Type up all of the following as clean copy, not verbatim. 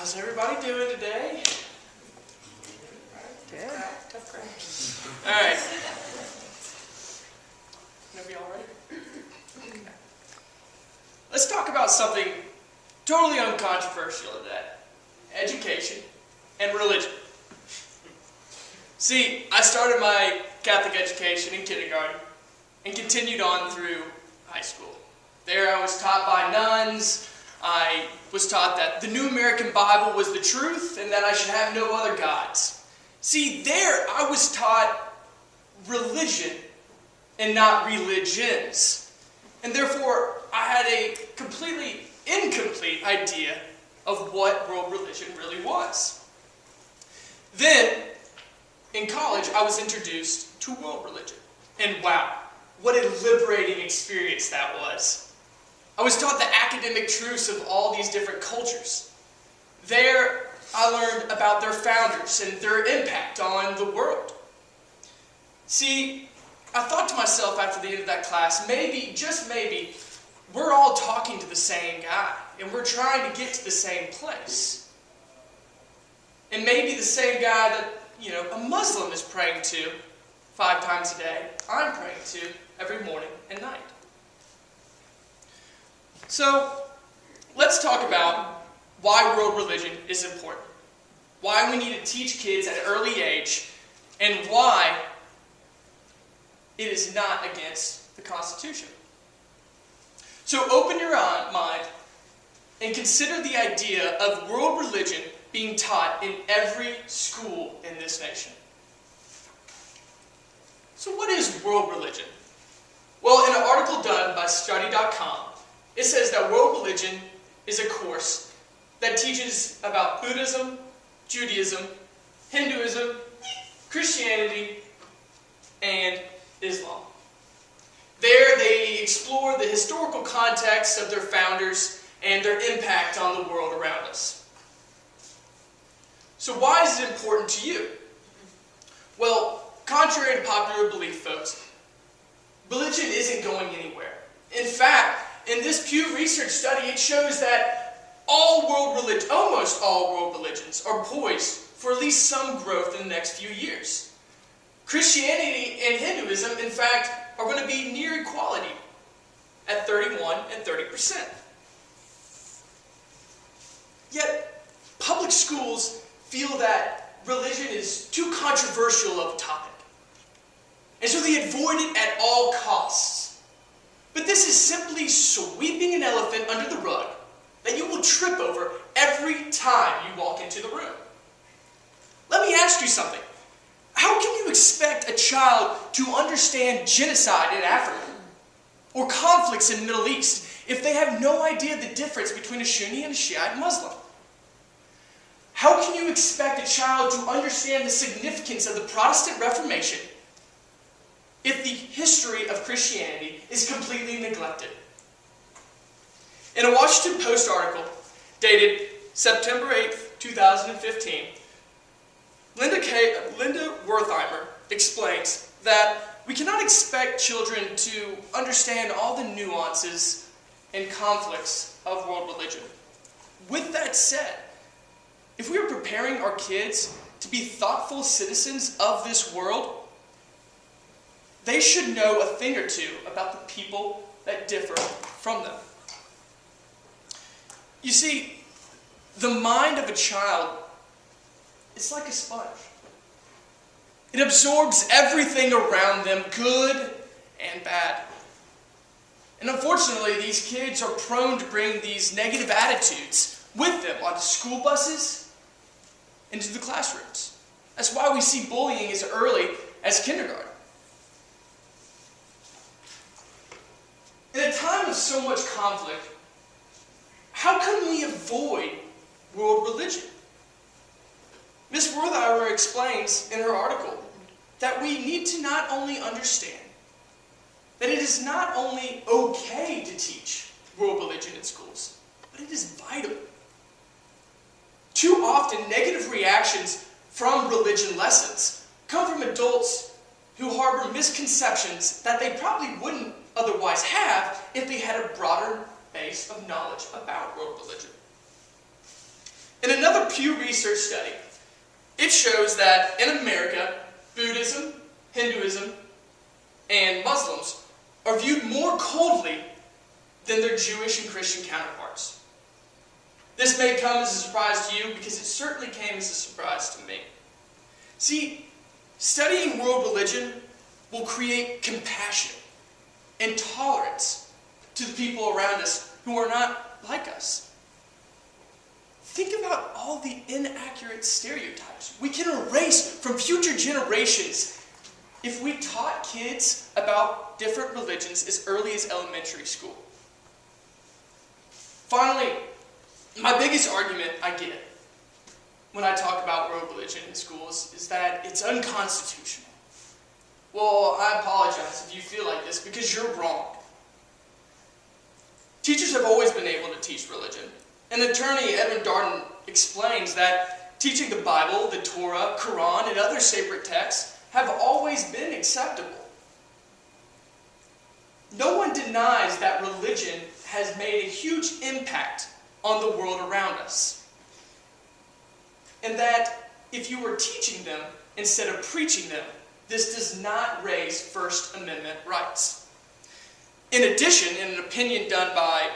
How's everybody doing today? Good. All right. Gonna be all right? Okay. Let's talk about something totally uncontroversial today. Education and religion. See, I started my Catholic education in kindergarten and continued on through high school. There I was taught by nuns. I was taught that the New American Bible was the truth and that I should have no other gods. See, there I was taught religion and not religions. And therefore, I had a completely incomplete idea of what world religion really was. Then, in college, I was introduced to world religion. And wow, what a liberating experience that was. I was taught the academic truths of all these different cultures. There, I learned about their founders and their impact on the world. See, I thought to myself after the end of that class, maybe, just maybe, we're all talking to the same guy, and we're trying to get to the same place. And maybe the same guy that, a Muslim is praying to 5 times a day, I'm praying to every morning and night. So, let's talk about why world religion is important. Why we need to teach kids at an early age, and why it is not against the Constitution. So open your mind and consider the idea of world religion being taught in every school in this nation. So what is world religion? Well, in an article done by study.com, it says that world religion is a course that teaches about Buddhism, Judaism, Hinduism, Christianity, and Islam. There they explore the historical context of their founders and their impact on the world around us. So why is it important to you? Well, contrary to popular belief, folks, religion isn't going anywhere. In fact, in this Pew Research study, it shows that almost all world religions are poised for at least some growth in the next few years. Christianity and Hinduism, in fact, are going to be near equality at 31 and 30%. Yet, public schools feel that religion is too controversial of a topic, and so they avoid it at all costs. But this is simply sweeping an elephant under the rug that you will trip over every time you walk into the room. Let me ask you something. How can you expect a child to understand genocide in Africa or conflicts in the Middle East if they have no idea the difference between a Sunni and a Shiite Muslim? How can you expect a child to understand the significance of the Protestant Reformation if the history of Christianity is completely neglected? In a Washington Post article dated September 8th, 2015, Linda Wertheimer explains that we cannot expect children to understand all the nuances and conflicts of world religion. With that said, if we are preparing our kids to be thoughtful citizens of this world, they should know a thing or two about the people that differ from them. You see, the mind of a child, it's like a sponge. It absorbs everything around them, good and bad. And unfortunately, these kids are prone to bring these negative attitudes with them onto school buses, into the classrooms. That's why we see bullying as early as kindergarten. In a time of so much conflict, how can we avoid world religion? Ms. Wertheimer explains in her article that we need to not only understand that it is not only okay to teach world religion in schools, but it is vital. Too often, negative reactions from religion lessons come from adults who harbor misconceptions that they probably wouldn't otherwise have if they had a broader base of knowledge about world religion. In another Pew Research study, it shows that in America, Buddhism, Hinduism, and Muslims are viewed more coldly than their Jewish and Christian counterparts. This may come as a surprise to you because it certainly came as a surprise to me. See, studying world religion will create compassion and tolerance to the people around us who are not like us. Think about all the inaccurate stereotypes we can erase from future generations if we taught kids about different religions as early as elementary school. Finally, my biggest argument I get when I talk about world religion in schools is that it's unconstitutional. Well, I apologize if you feel like this because you're wrong. Teachers have always been able to teach religion. And attorney Edwin Darden explains that teaching the Bible, the Torah, Quran, and other sacred texts have always been acceptable. No one denies that religion has made a huge impact on the world around us. And that if you were teaching them instead of preaching them, this does not raise First Amendment rights. In addition, in an opinion done by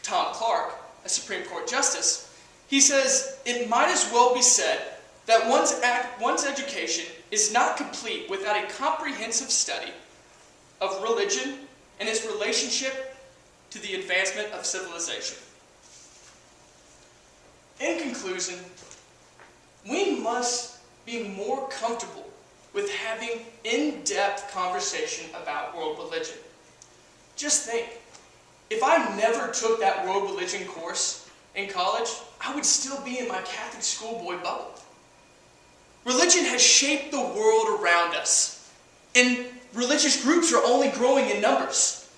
Tom Clark, a Supreme Court justice, he says it might as well be said that one's education is not complete without a comprehensive study of religion and its relationship to the advancement of civilization. In conclusion, we must be more comfortable with having in-depth conversation about world religion. Just think, if I never took that world religion course in college, I would still be in my Catholic schoolboy bubble. Religion has shaped the world around us, and religious groups are only growing in numbers.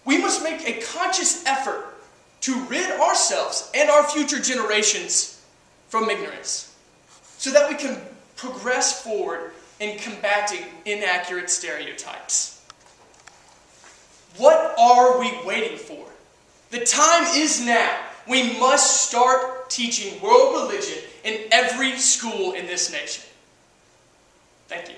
We must make a conscious effort to rid ourselves and our future generations from ignorance, so that we can progress forward in combating inaccurate stereotypes. What are we waiting for? The time is now. We must start teaching world religion in every school in this nation. Thank you.